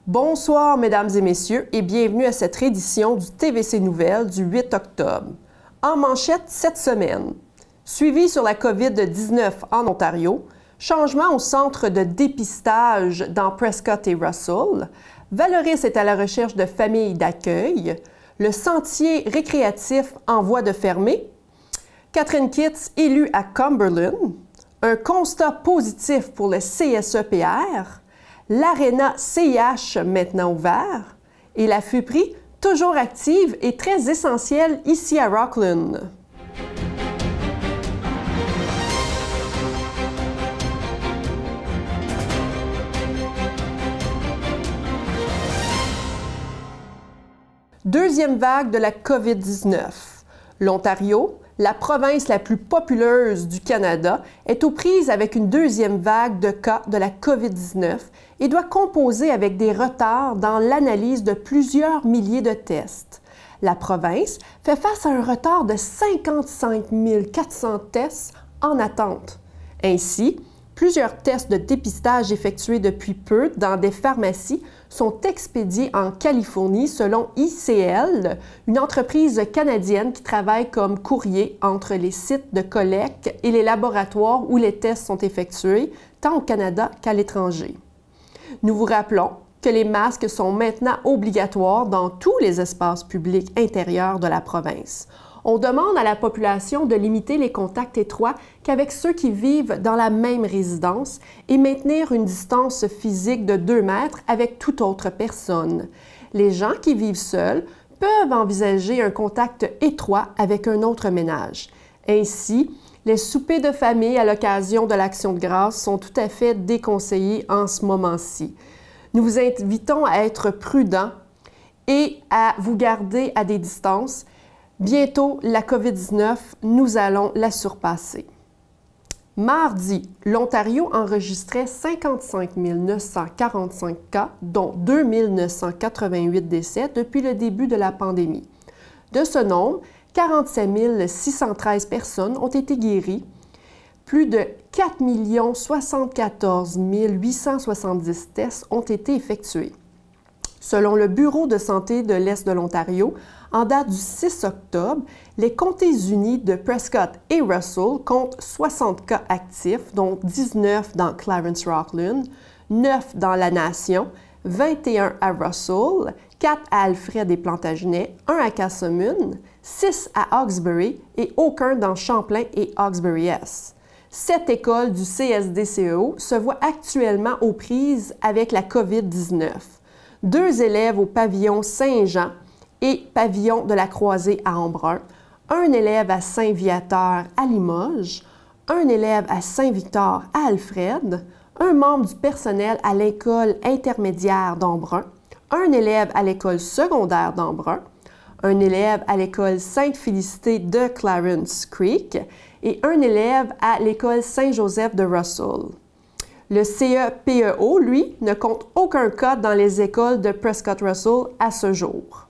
Bonsoir, mesdames et messieurs, et bienvenue à cette réédition du TVC Nouvelles du 8 octobre. En manchette cette semaine, suivi sur la COVID-19 en Ontario, changement au centre de dépistage dans Prescott et Russell, Valoris est à la recherche de familles d'accueil, le sentier récréatif en voie de fermer, Catherine Kitts élue à Cumberland, un constat positif pour le CSEPR, l'Aréna CIH maintenant ouvert et la FUPRI toujours active et très essentielle ici à Rockland. Deuxième vague de la COVID-19. L'Ontario, la province la plus populeuse du Canada, est aux prises avec une deuxième vague de cas de la COVID-19 et doit composer avec des retards dans l'analyse de plusieurs milliers de tests. La province fait face à un retard de 55 400 tests en attente. Ainsi, plusieurs tests de dépistage effectués depuis peu dans des pharmacies sont expédiés en Californie selon ICL, une entreprise canadienne qui travaille comme courrier entre les sites de collecte et les laboratoires où les tests sont effectués, tant au Canada qu'à l'étranger. Nous vous rappelons que les masques sont maintenant obligatoires dans tous les espaces publics intérieurs de la province. On demande à la population de limiter les contacts étroits qu'avec ceux qui vivent dans la même résidence et maintenir une distance physique de 2 mètres avec toute autre personne. Les gens qui vivent seuls peuvent envisager un contact étroit avec un autre ménage. Ainsi, les soupers de famille à l'occasion de l'Action de grâce sont tout à fait déconseillés en ce moment-ci. Nous vous invitons à être prudents et à vous garder à des distances. Bientôt, la COVID-19, nous allons la surpasser. Mardi, l'Ontario enregistrait 55 945 cas, dont 2 988 décès depuis le début de la pandémie. De ce nombre, 47 613 personnes ont été guéries. Plus de 4 074 870 tests ont été effectués. Selon le Bureau de santé de l'Est de l'Ontario, en date du 6 octobre, les comtés unis de Prescott et Russell comptent 60 cas actifs, dont 19 dans Clarence-Rockland, 9 dans la Nation, 21 à Russell, 4 à Alfred et Plantagenet, 1 à Casselman, 6 à Hawkesbury et aucun dans Champlain et Hawkesbury-Est. 7 écoles du CSDCEO se voient actuellement aux prises avec la COVID-19. 2 élèves au pavillon Saint-Jean et pavillon de la Croisée à Embrun, 1 élève à Saint-Viateur à Limoges, 1 élève à Saint-Victor à Alfred, 1 membre du personnel à l'école intermédiaire d'Embrun, 1 élève à l'école secondaire d'Embrun, 1 élève à l'école Sainte-Félicité de Clarence Creek et 1 élève à l'école Saint-Joseph de Russell. Le CEPEO, lui, ne compte aucun cas dans les écoles de Prescott-Russell à ce jour.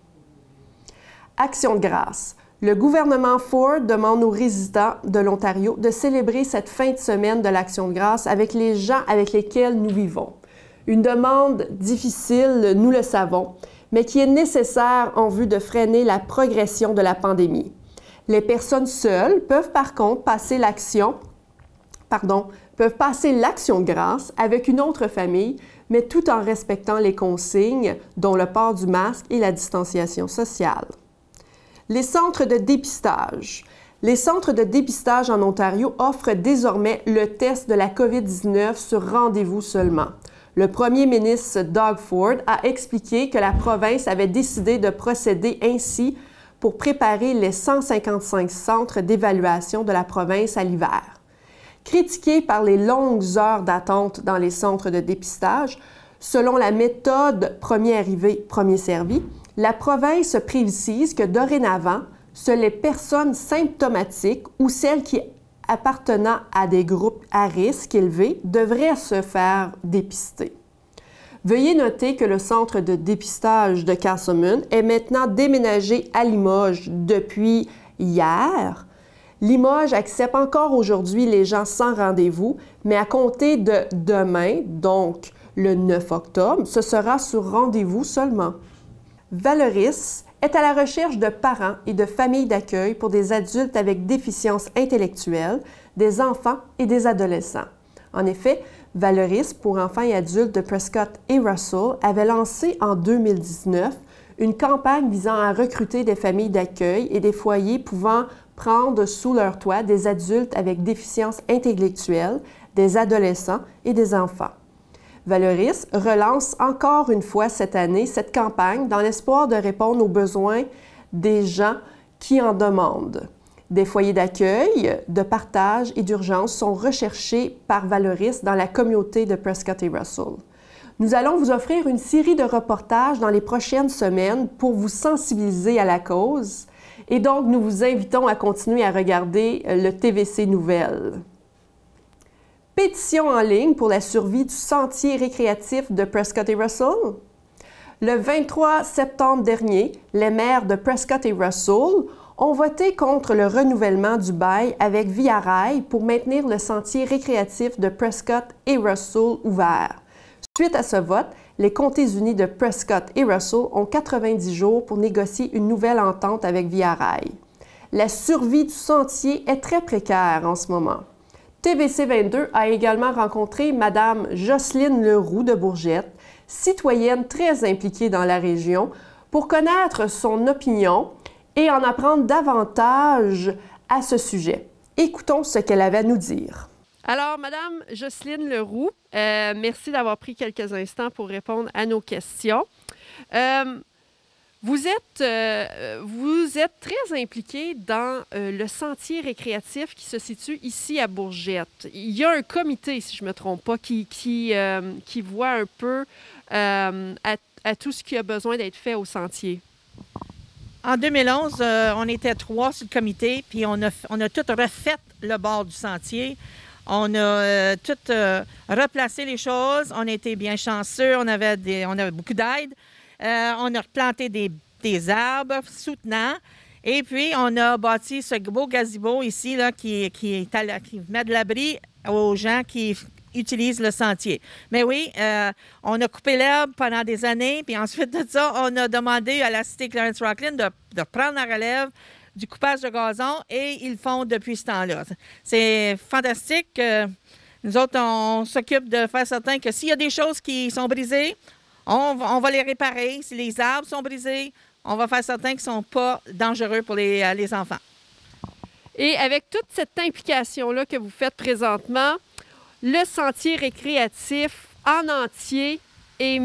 Action de grâce. Le gouvernement Ford demande aux résidents de l'Ontario de célébrer cette fin de semaine de l'Action de grâce avec les gens avec lesquels nous vivons. Une demande difficile, nous le savons, mais qui est nécessaire en vue de freiner la progression de la pandémie. Les personnes seules peuvent par contre passer l'action de grâce avec une autre famille, mais tout en respectant les consignes, dont le port du masque et la distanciation sociale. Les centres de dépistage. Les centres de dépistage en Ontario offrent désormais le test de la COVID-19 sur rendez-vous seulement. Le premier ministre Doug Ford a expliqué que la province avait décidé de procéder ainsi pour préparer les 155 centres d'évaluation de la province à l'hiver. Critiqué par les longues heures d'attente dans les centres de dépistage, selon la méthode premier arrivé, premier servi, la province précise que dorénavant, seules les personnes symptomatiques ou celles qui appartenant à des groupes à risque élevé devraient se faire dépister. Veuillez noter que le centre de dépistage de Casselman est maintenant déménagé à Limoges depuis hier. Limoges accepte encore aujourd'hui les gens sans rendez-vous, mais à compter de demain, donc Le 9 octobre, ce sera sur rendez-vous seulement. Valoris est à la recherche de parents et de familles d'accueil pour des adultes avec déficience intellectuelle, des enfants et des adolescents. En effet, Valoris pour enfants et adultes de Prescott et Russell avait lancé en 2019 une campagne visant à recruter des familles d'accueil et des foyers pouvant prendre sous leur toit des adultes avec déficience intellectuelle, des adolescents et des enfants. Valoris relance encore une fois cette année cette campagne dans l'espoir de répondre aux besoins des gens qui en demandent. Des foyers d'accueil, de partage et d'urgence sont recherchés par Valoris dans la communauté de Prescott et Russell. Nous allons vous offrir une série de reportages dans les prochaines semaines pour vous sensibiliser à la cause et donc nous vous invitons à continuer à regarder le TVC Nouvelles. Pétition en ligne pour la survie du sentier récréatif de Prescott et Russell. Le 23 septembre dernier, les maires de Prescott et Russell ont voté contre le renouvellement du bail avec Via Rail pour maintenir le sentier récréatif de Prescott et Russell ouvert. Suite à ce vote, les comtés unis de Prescott et Russell ont 90 jours pour négocier une nouvelle entente avec Via Rail. La survie du sentier est très précaire en ce moment. TVC 22 a également rencontré Mme Jocelyne Leroux de Bourgette, citoyenne très impliquée dans la région, pour connaître son opinion et en apprendre davantage à ce sujet. Écoutons ce qu'elle avait à nous dire. Alors, Madame Jocelyne Leroux, merci d'avoir pris quelques instants pour répondre à nos questions. Vous êtes très impliquée dans le sentier récréatif qui se situe ici à Bourgette. Il y a un comité, si je ne me trompe pas, qui voit un peu à tout ce qui a besoin d'être fait au sentier. En 2011, on était 3 sur le comité, puis on a tout refait le bord du sentier. On a tout replacé les choses. On était bien chanceux. On avait beaucoup d'aide. On a replanté des arbres soutenants. Et puis, on a bâti ce beau gazebo ici là, qui met de l'abri aux gens qui utilisent le sentier. Mais oui, on a coupé l'herbe pendant des années. Puis ensuite de ça, on a demandé à la Cité Clarence Rocklin de prendre la relève du coupage de gazon et ils le font depuis ce temps-là. C'est fantastique. Nous autres, on s'occupe de faire certain que s'il y a des choses qui sont brisées, on va les réparer. Si les arbres sont brisés, on va faire certain qu'ils ne sont pas dangereux pour les enfants. Et avec toute cette implication-là que vous faites présentement, le sentier récréatif en entier est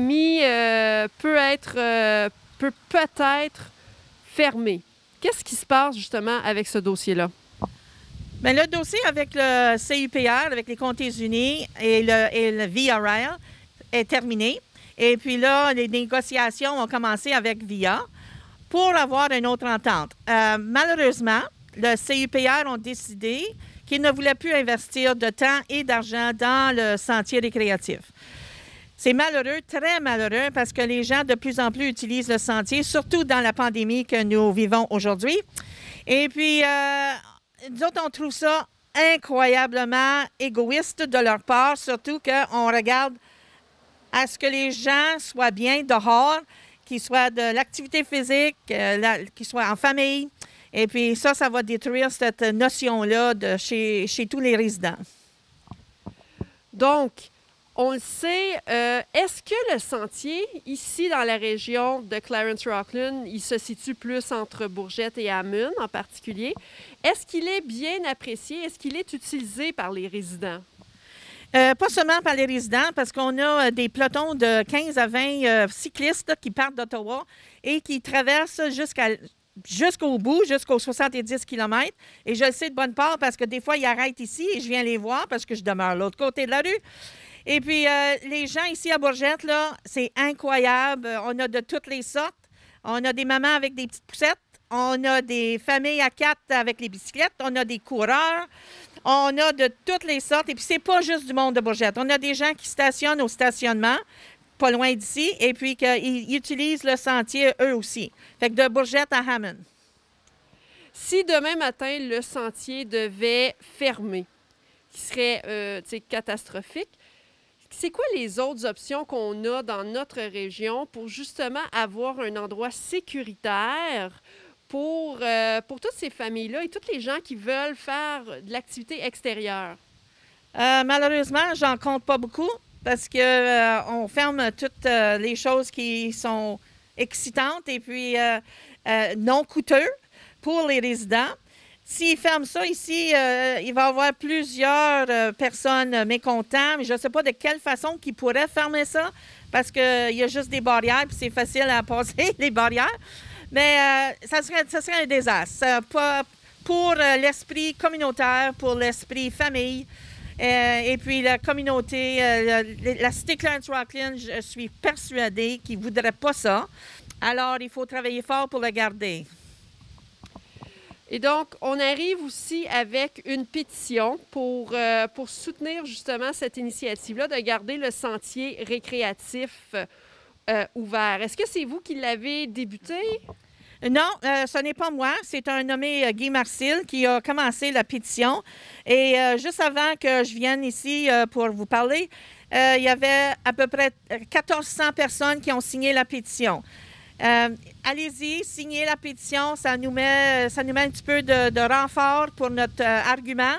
peut peut-être fermé. Qu'est-ce qui se passe justement avec ce dossier-là? Bien, le dossier avec le CUPR, avec les comtés unis et le Via Rail est terminé. Et puis là, les négociations ont commencé avec Via pour avoir une autre entente. Malheureusement, le CUPR ont décidé qu'ils ne voulaient plus investir de temps et d'argent dans le sentier récréatif. C'est malheureux, très malheureux, parce que les gens de plus en plus utilisent le sentier, surtout dans la pandémie que nous vivons aujourd'hui. Et puis, nous autres, on trouve ça incroyablement égoïste de leur part, surtout qu'on regarde à ce que les gens soient bien dehors, qu'ils soient de l'activité physique, qu'ils soient en famille. Et puis ça va détruire cette notion-là chez tous les résidents. Donc, on le sait, est-ce que le sentier, ici dans la région de Clarence Rocklin, il se situe plus entre Bourgette et Hammond en particulier, est-ce qu'il est bien apprécié, est-ce qu'il est utilisé par les résidents? Pas seulement par les résidents, parce qu'on a des pelotons de 15 à 20 cyclistes qui partent d'Ottawa et qui traversent jusqu'au bout, jusqu'aux 70 km. Et je le sais de bonne part parce que des fois, ils arrêtent ici et je viens les voir parce que je demeure de l'autre côté de la rue. Et puis, les gens ici à Bourgette, là, c'est incroyable. On a de toutes les sortes. On a des mamans avec des petites poussettes. On a des familles à 4 avec les bicyclettes. On a des coureurs. On a de toutes les sortes. Et puis, c'est pas juste du monde de Bourgette. On a des gens qui stationnent au stationnement, pas loin d'ici, et puis qu'ils utilisent le sentier eux aussi. Fait que de Bourgette à Hammond. Si demain matin, le sentier devait fermer, qui serait catastrophique, c'est quoi les autres options qu'on a dans notre région pour justement avoir un endroit sécuritaire pour toutes ces familles-là et toutes les gens qui veulent faire de l'activité extérieure? Malheureusement, j'en compte pas beaucoup parce que on ferme toutes les choses qui sont excitantes et puis non coûteuses pour les résidents. S'ils ferment ça ici, il va y avoir plusieurs personnes mécontentes, mais je ne sais pas de quelle façon qu'ils pourraient fermer ça parce qu'il y a juste des barrières puis c'est facile à passer, les barrières. Mais ça serait un désastre pour l'esprit communautaire, pour l'esprit famille. Et puis la communauté, la cité Clarence-Rocklin, je suis persuadée qu'ils ne voudraient pas ça. Alors, il faut travailler fort pour le garder. Et donc, on arrive aussi avec une pétition pour soutenir justement cette initiative-là de garder le sentier récréatif ouvert. Est-ce que c'est vous qui l'avez débuté? Non, ce n'est pas moi. C'est un nommé Guy Marcil qui a commencé la pétition. Et juste avant que je vienne ici pour vous parler, il y avait à peu près 1400 personnes qui ont signé la pétition. Allez-y, signez la pétition. Ça nous met un petit peu de renfort pour notre argument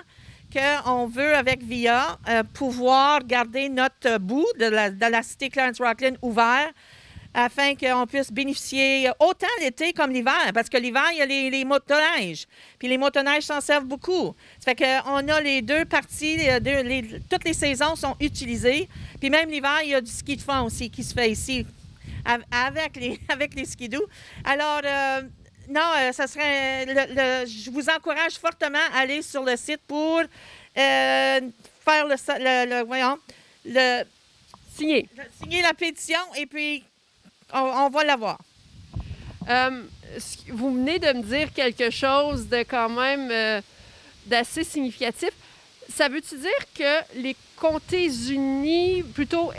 qu'on veut, avec VIA, pouvoir garder notre bout de la cité Clarence-Rocklin ouvert afin qu'on puisse bénéficier autant l'été comme l'hiver, parce que l'hiver, il y a les motoneiges, puis les motoneiges s'en servent beaucoup. Ça fait qu'on a les deux parties, toutes les saisons sont utilisées, puis même l'hiver, il y a du ski de fond aussi qui se fait ici avec les skidoo. Alors, non, ça serait... je vous encourage fortement à aller sur le site pour faire signer la pétition et puis on va l'avoir. Vous venez de me dire quelque chose de quand même d'assez significatif. Ça veut-tu dire que les comtés unis,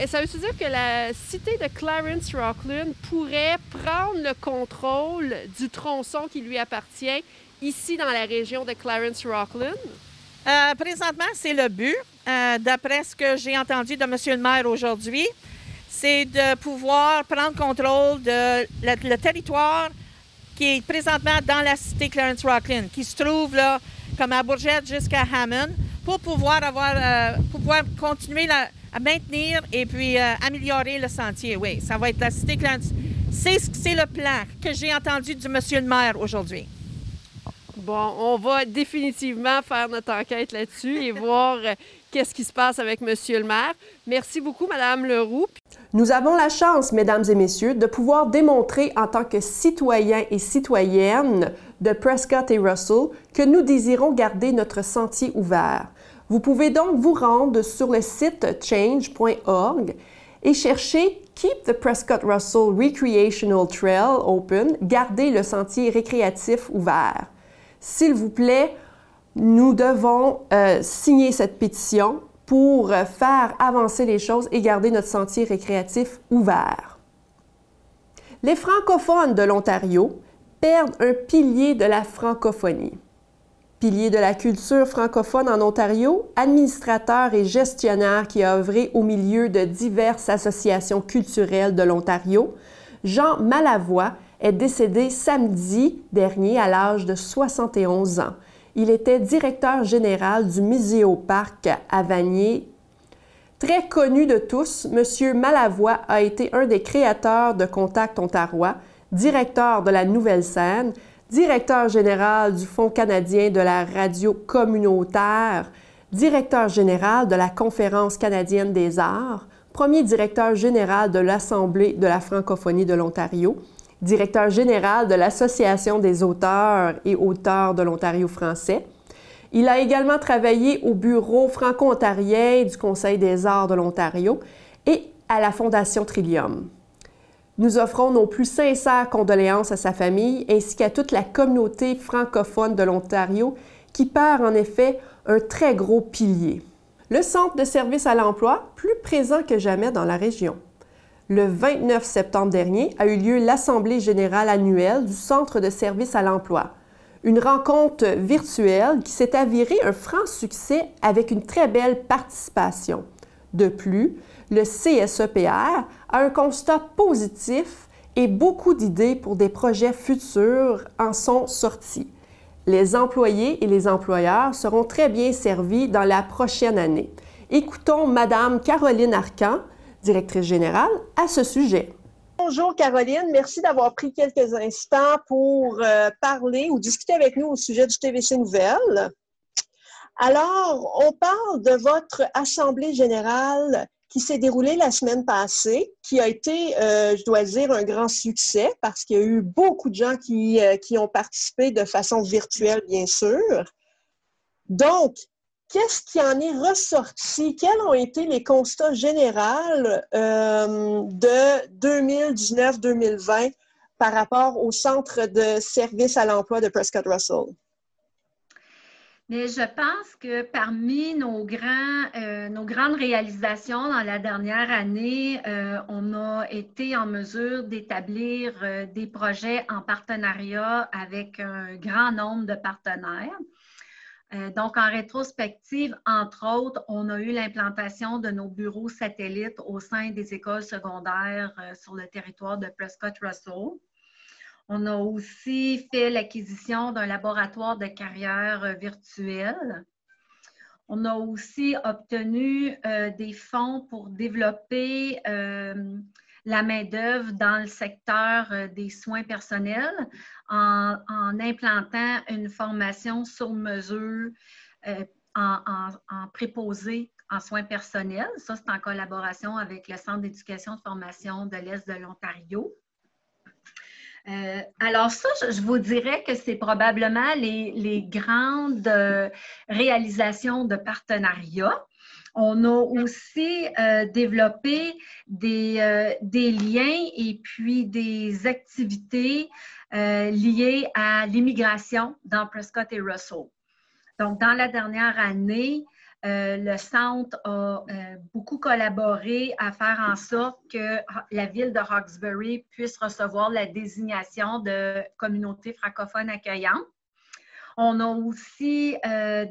ça veut-tu dire que la cité de Clarence-Rocklin pourrait prendre le contrôle du tronçon qui lui appartient ici dans la région de Clarence-Rocklin? Présentement, c'est le but. D'après ce que j'ai entendu de M. le maire aujourd'hui, c'est de pouvoir prendre contrôle de le territoire qui est présentement dans la cité Clarence-Rocklin, qui se trouve là, comme à Bourgette jusqu'à Hammond, pour pouvoir continuer à maintenir et puis améliorer le sentier. Oui, ça va être la cité Clarence. C'est le plan que j'ai entendu du monsieur le maire aujourd'hui. Bon, on va définitivement faire notre enquête là-dessus et voir qu'est-ce qui se passe avec monsieur le maire. Merci beaucoup, Madame Leroux. Nous avons la chance, mesdames et messieurs, de pouvoir démontrer en tant que citoyens et citoyennes de Prescott et Russell que nous désirons garder notre sentier ouvert. Vous pouvez donc vous rendre sur le site change.org et chercher Keep the Prescott-Russell Recreational Trail Open, garder le sentier récréatif ouvert. S'il vous plaît, nous devons signer cette pétition pour faire avancer les choses et garder notre sentier récréatif ouvert. Les francophones de l'Ontario perdent un pilier de la francophonie. Pilier de la culture francophone en Ontario, administrateur et gestionnaire qui a œuvré au milieu de diverses associations culturelles de l'Ontario, Jean Malavoie est décédé samedi dernier à l'âge de 71 ans. Il était directeur général du Muséoparc à Vanier. Très connu de tous, M. Malavoie a été un des créateurs de Contact Ontarois, directeur de la Nouvelle Scène, directeur général du Fonds canadien de la radio communautaire, directeur général de la Conférence canadienne des arts, premier directeur général de l'Assemblée de la francophonie de l'Ontario, directeur général de l'Association des auteurs et auteurs de l'Ontario français. Il a également travaillé au bureau franco-ontarien du Conseil des arts de l'Ontario et à la Fondation Trillium. Nous offrons nos plus sincères condoléances à sa famille ainsi qu'à toute la communauté francophone de l'Ontario qui perd en effet un très gros pilier. Le Centre de services à l'emploi, plus présent que jamais dans la région. Le 29 septembre dernier a eu lieu l'Assemblée générale annuelle du Centre de services à l'emploi. Une rencontre virtuelle qui s'est avérée un franc succès avec une très belle participation. De plus, le CSEPR a un constat positif et beaucoup d'idées pour des projets futurs en sont sortis. Les employés et les employeurs seront très bien servis dans la prochaine année. Écoutons Madame Caroline Arcan, directrice générale, à ce sujet. Bonjour Caroline, merci d'avoir pris quelques instants pour parler ou discuter avec nous au sujet du TVC Nouvelles. Alors, on parle de votre assemblée générale qui s'est déroulée la semaine passée, qui a été, je dois dire, un grand succès parce qu'il y a eu beaucoup de gens qui ont participé de façon virtuelle, bien sûr. Donc, qu'est-ce qui en est ressorti? Quels ont été les constats généraux de 2019-2020 par rapport au Centre de services à l'emploi de Prescott Russell? Mais je pense que parmi nos grandes réalisations dans la dernière année, on a été en mesure d'établir des projets en partenariat avec un grand nombre de partenaires. Donc, en rétrospective, entre autres, on a eu l'implantation de nos bureaux satellites au sein des écoles secondaires sur le territoire de Prescott Russell. On a aussi fait l'acquisition d'un laboratoire de carrière virtuel. On a aussi obtenu des fonds pour développer la main-d'œuvre dans le secteur des soins personnels en implantant une formation sur mesure en préposé en soins personnels. Ça, c'est en collaboration avec le Centre d'éducation de formation de l'Est de l'Ontario. Alors ça, je vous dirais que c'est probablement les grandes réalisations de partenariat. On a aussi développé des liens et puis des activités liées à l'immigration dans Prescott et Russell. Donc, dans la dernière année, le centre a beaucoup collaboré à faire en sorte que la ville de Hawkesbury puisse recevoir la désignation de communauté francophone accueillante. On a aussi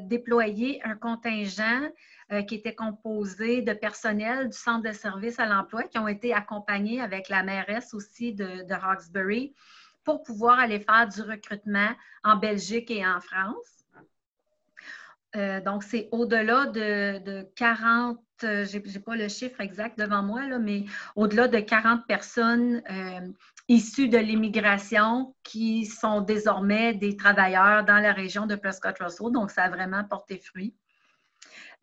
déployé un contingent qui était composé de personnel du centre de services à l'emploi qui ont été accompagnés avec la mairesse aussi de Hawkesbury pour pouvoir aller faire du recrutement en Belgique et en France. Donc, c'est au-delà de 40, je n'ai pas le chiffre exact devant moi, là, mais au-delà de 40 personnes issues de l'immigration qui sont désormais des travailleurs dans la région de Prescott Russell. Donc, ça a vraiment porté fruit.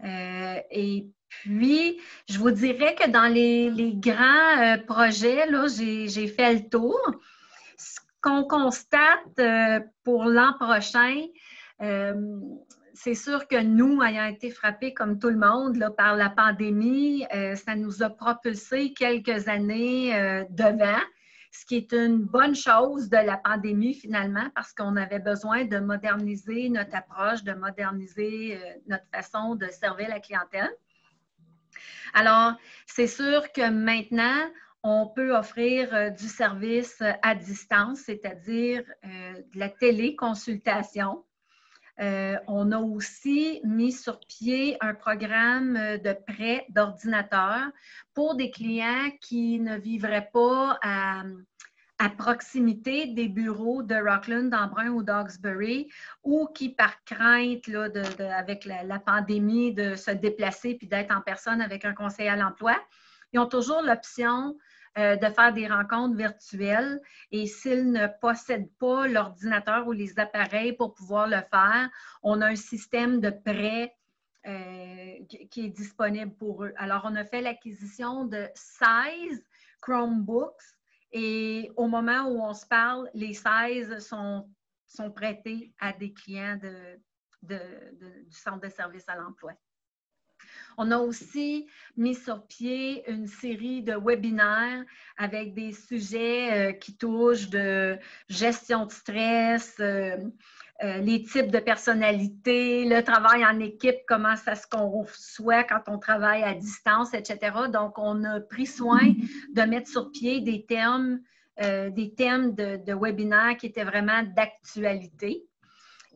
Et puis, je vous dirais que dans les grands projets, là, j'ai fait le tour. Ce qu'on constate pour l'an prochain, c'est sûr que nous, ayant été frappés comme tout le monde là, par la pandémie, ça nous a propulsé quelques années devant, ce qui est une bonne chose de la pandémie finalement, parce qu'on avait besoin de moderniser notre approche, de moderniser notre façon de servir la clientèle. Alors, c'est sûr que maintenant, on peut offrir du service à distance, c'est-à-dire de la téléconsultation. On a aussi mis sur pied un programme de prêt d'ordinateur pour des clients qui ne vivraient pas à proximité des bureaux de Rockland, d'Embrun ou d'Hawkesbury ou qui, par crainte là, avec la pandémie, de se déplacer puis d'être en personne avec un conseiller à l'emploi, ils ont toujours l'option de faire des rencontres virtuelles et s'ils ne possèdent pas l'ordinateur ou les appareils pour pouvoir le faire, on a un système de prêt qui est disponible pour eux. Alors, on a fait l'acquisition de 16 Chromebooks et au moment où on se parle, les 16 sont prêtés à des clients du Centre de services à l'emploi. On a aussi mis sur pied une série de webinaires avec des sujets qui touchent de gestion de stress, les types de personnalités, le travail en équipe, comment ça se conçoit quand on travaille à distance, etc. Donc, on a pris soin de mettre sur pied des thèmes de webinaires qui étaient vraiment d'actualité.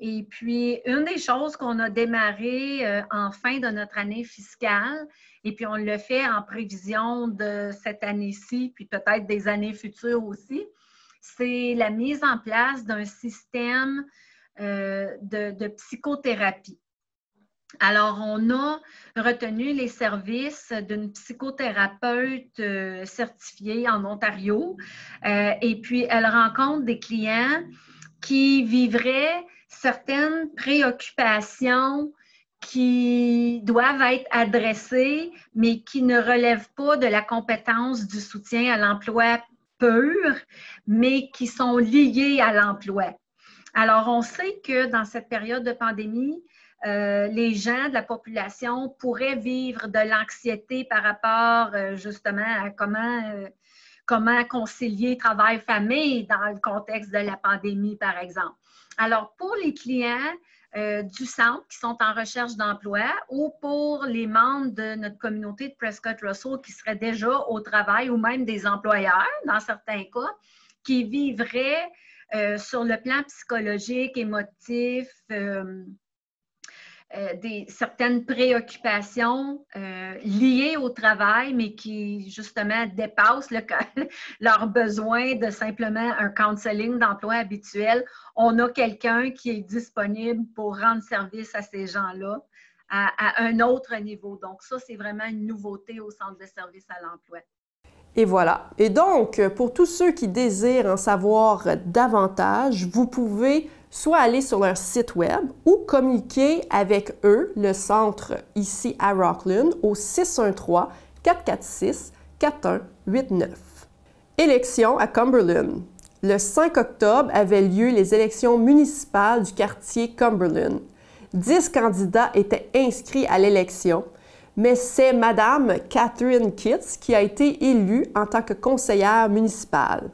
Et puis, une des choses qu'on a démarré en fin de notre année fiscale, et puis on le fait en prévision de cette année-ci, puis peut-être des années futures aussi, c'est la mise en place d'un système de psychothérapie. Alors, on a retenu les services d'une psychothérapeute certifiée en Ontario, et puis elle rencontre des clients qui vivraient certaines préoccupations qui doivent être adressées, mais qui ne relèvent pas de la compétence du soutien à l'emploi pur, mais qui sont liées à l'emploi. Alors, on sait que dans cette période de pandémie, les gens de la population pourraient vivre de l'anxiété par rapport justement à comment concilier travail-famille dans le contexte de la pandémie, par exemple. Alors, pour les clients du centre qui sont en recherche d'emploi ou pour les membres de notre communauté de Prescott Russell qui seraient déjà au travail ou même des employeurs, dans certains cas, qui vivraient sur le plan psychologique, émotif, certaines préoccupations liées au travail, mais qui, justement, dépassent leurs besoins de simplement un counseling d'emploi habituel. On a quelqu'un qui est disponible pour rendre service à ces gens-là à un autre niveau. Donc, ça, c'est vraiment une nouveauté au Centre de services à l'emploi. Et voilà. Et donc, pour tous ceux qui désirent en savoir davantage, vous pouvez soit aller sur leur site web ou communiquer avec eux, le centre ici à Rockland, au 613-446-4189. Élections à Cumberland. Le 5 octobre avaient lieu les élections municipales du quartier Cumberland. 10 candidats étaient inscrits à l'élection, mais c'est Madame Catherine Kitts qui a été élue en tant que conseillère municipale.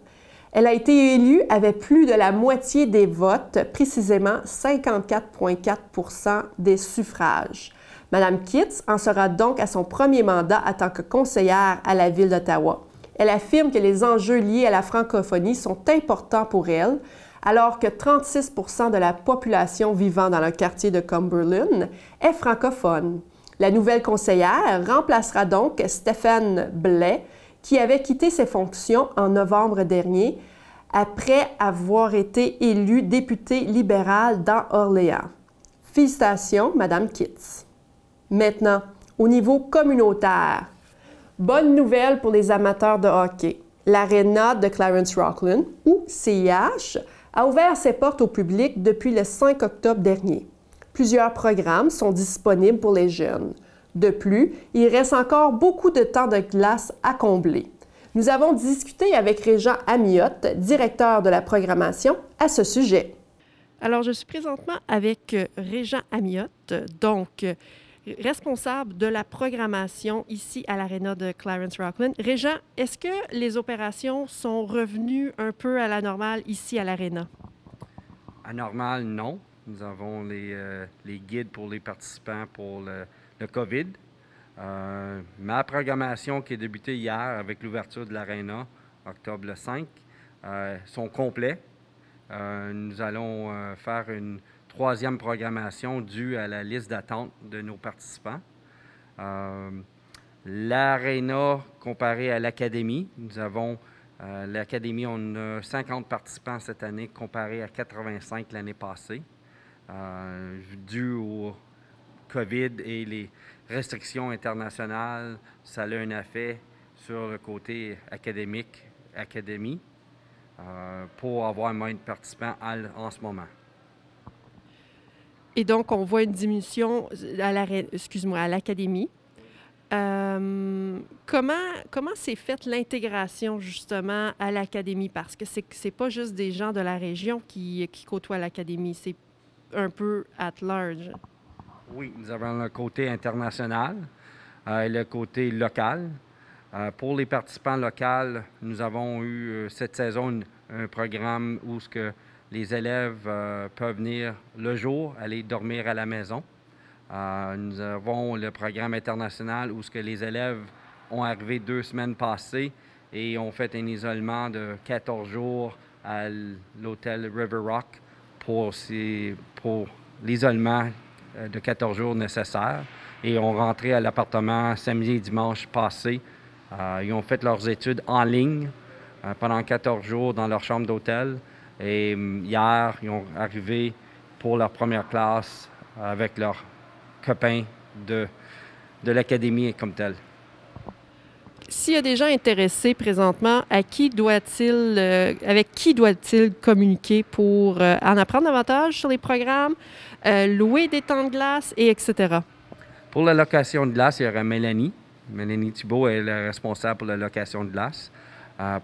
Elle a été élue avec plus de la moitié des votes, précisément 54,4 % des suffrages. Madame Kitts en sera donc à son premier mandat en tant que conseillère à la Ville d'Ottawa. Elle affirme que les enjeux liés à la francophonie sont importants pour elle, alors que 36 % de la population vivant dans le quartier de Cumberland est francophone. La nouvelle conseillère remplacera donc Stéphane Blais, qui avait quitté ses fonctions en novembre dernier après avoir été élue députée libérale dans Orléans. Félicitations, Madame Kitts. Maintenant, au niveau communautaire, bonne nouvelle pour les amateurs de hockey. L'Aréna de Clarence Rockland, ou CIH, a ouvert ses portes au public depuis le 5 octobre dernier. Plusieurs programmes sont disponibles pour les jeunes. De plus, il reste encore beaucoup de temps de glace à combler. Nous avons discuté avec Régent Amiotte, directeur de la programmation, à ce sujet. Alors, je suis présentement avec Régent Amiotte, donc responsable de la programmation ici à l'Aréna de Clarence Rockland. Régent, est-ce que les opérations sont revenues un peu à la normale ici à l'Aréna? À normale, non. Nous avons les guides pour les participants pour le COVID. Ma programmation qui est débutée hier avec l'ouverture de l'Aréna, octobre le 5, sont complets. Nous allons faire une troisième programmation due à la liste d'attente de nos participants. L'Aréna comparé à l'Académie, nous avons l'Académie, on a 50 participants cette année comparé à 85 l'année passée, dû au COVID et les restrictions internationales. Ça a un effet sur le côté académique, académie, pour avoir moins de participants en ce moment. Et donc, on voit une diminution à l'Académie. Comment s'est faite l'intégration, justement, à l'Académie? Parce que c'est pas juste des gens de la région qui côtoient l'Académie, c'est un peu at large. Oui, nous avons le côté international et le côté local. Pour les participants locaux, nous avons eu cette saison un programme où les élèves peuvent venir le jour, aller dormir à la maison. Nous avons le programme international où les élèves ont arrivé 2 semaines passées et ont fait un isolement de 14 jours à l'hôtel River Rock pour l'isolement de 14 jours nécessaire et ont rentré à l'appartement samedi et dimanche passé. Ils ont fait leurs études en ligne pendant 14 jours dans leur chambre d'hôtel et hier, ils ont arrivé pour leur première classe avec leurs copains de l'académie comme telle. S'il y a des gens intéressés présentement, avec qui doit-il communiquer pour en apprendre davantage sur les programmes, louer des temps de glace, etc.? Pour la location de glace, il y aura Mélanie. Mélanie Thibault est la responsable pour la location de glace.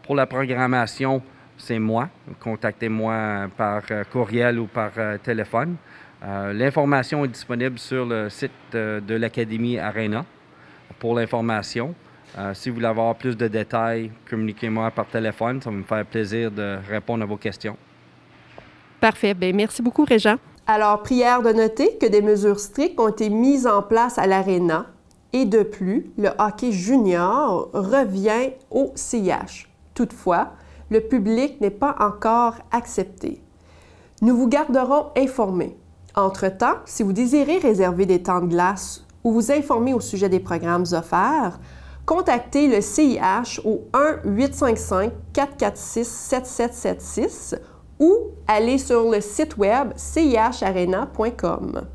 Pour la programmation, c'est moi. Contactez-moi par courriel ou par téléphone. L'information est disponible sur le site de l'Académie Arena pour l'information. Si vous voulez avoir plus de détails, communiquez-moi par téléphone. Ça va me faire plaisir de répondre à vos questions. Parfait. Bien, merci beaucoup, Régent. Alors, prière de noter que des mesures strictes ont été mises en place à l'Arena et de plus, le hockey junior revient au CIH. Toutefois, le public n'est pas encore accepté. Nous vous garderons informés. Entre-temps, si vous désirez réserver des temps de glace ou vous informer au sujet des programmes offerts, contactez le CIH au 1-855-446-7776 ou allez sur le site web cihRena.com.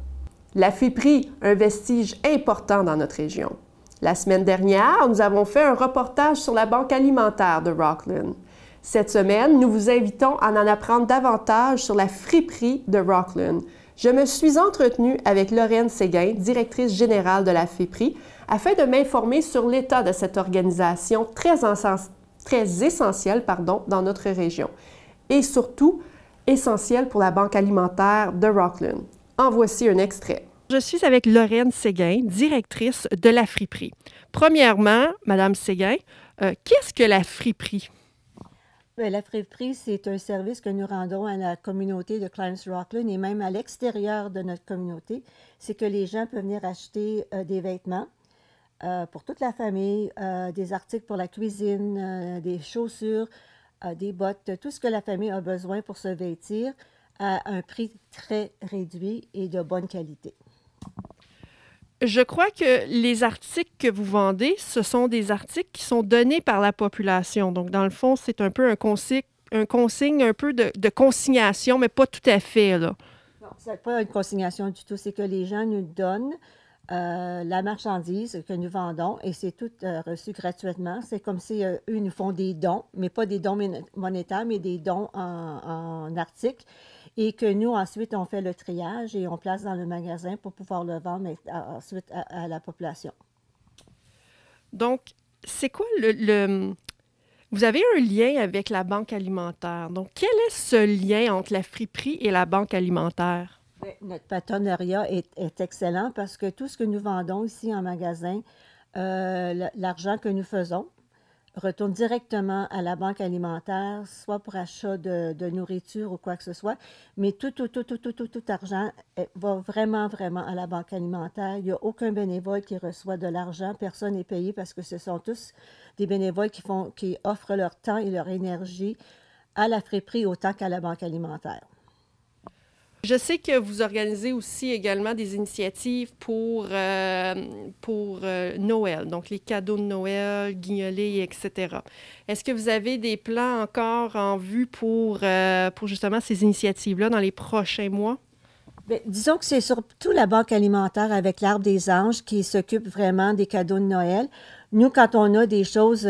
La friperie, un vestige important dans notre région. La semaine dernière, nous avons fait un reportage sur la banque alimentaire de Rockland. Cette semaine, nous vous invitons à en apprendre davantage sur la friperie de Rockland. Je me suis entretenue avec Lorraine Séguin, directrice générale de la friperie, afin de m'informer sur l'état de cette organisation très essentielle dans notre région et surtout essentielle pour la banque alimentaire de Rockland. En voici un extrait. Je suis avec Lorraine Séguin, directrice de la friperie. Premièrement, Madame Séguin, qu'est-ce que la friperie? La friperie, c'est un service que nous rendons à la communauté de Clarence-Rockland et même à l'extérieur de notre communauté. C'est que les gens peuvent venir acheter des vêtements pour toute la famille, des articles pour la cuisine, des chaussures, des bottes, tout ce que la famille a besoin pour se vêtir à un prix très réduit et de bonne qualité. Je crois que les articles que vous vendez, ce sont des articles qui sont donnés par la population. Donc, dans le fond, c'est un peu un consigne un peu de consignation, mais pas tout à fait, là. Non, ce n'est pas une consignation du tout. C'est que les gens nous donnent la marchandise que nous vendons et c'est tout reçu gratuitement. C'est comme si eux nous font des dons, mais pas des dons monétaires, mais des dons en articles. Et que nous, ensuite, on fait le triage et on place dans le magasin pour pouvoir le vendre ensuite à la population. Donc, c'est quoi Vous avez un lien avec la banque alimentaire. Donc, quel est ce lien entre la friperie et la banque alimentaire? Notre partenariat est excellent parce que tout ce que nous vendons ici en magasin, l'argent que nous faisons, retourne directement à la banque alimentaire, soit pour achat de nourriture ou quoi que ce soit, mais tout argent va vraiment à la banque alimentaire. Il n'y a aucun bénévole qui reçoit de l'argent, personne n'est payé parce que ce sont tous des bénévoles qui offrent leur temps et leur énergie à la friperie autant qu'à la banque alimentaire. Je sais que vous organisez aussi également des initiatives pour Noël, donc les cadeaux de Noël, guignolés, etc. Est-ce que vous avez des plans encore en vue pour justement ces initiatives-là dans les prochains mois? Bien, disons que c'est surtout la banque alimentaire avec l'Arbre des Anges qui s'occupe vraiment des cadeaux de Noël. Nous, quand on a des choses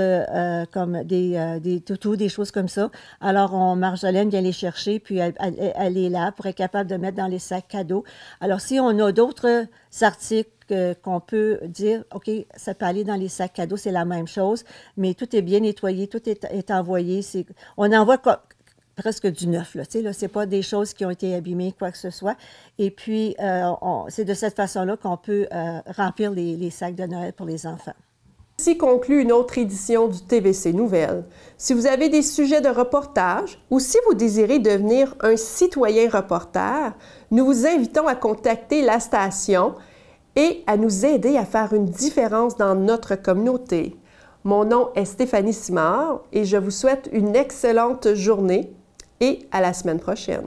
comme des toutous, des choses comme ça, alors Marjolaine vient les chercher, puis elle est là pour être capable de mettre dans les sacs cadeaux. Alors, si on a d'autres articles qu'on peut dire, OK, ça peut aller dans les sacs cadeaux, c'est la même chose, mais tout est bien nettoyé, tout est envoyé. On envoie presque du neuf, là, tu sais, là, c'est pas des choses qui ont été abîmées, quoi que ce soit. Et puis, c'est de cette façon-là qu'on peut remplir les sacs de Noël pour les enfants. Ainsi conclut une autre édition du TVC Nouvelles. Si vous avez des sujets de reportage ou si vous désirez devenir un citoyen reporter, nous vous invitons à contacter la station et à nous aider à faire une différence dans notre communauté. Mon nom est Stéphanie Simard et je vous souhaite une excellente journée et à la semaine prochaine.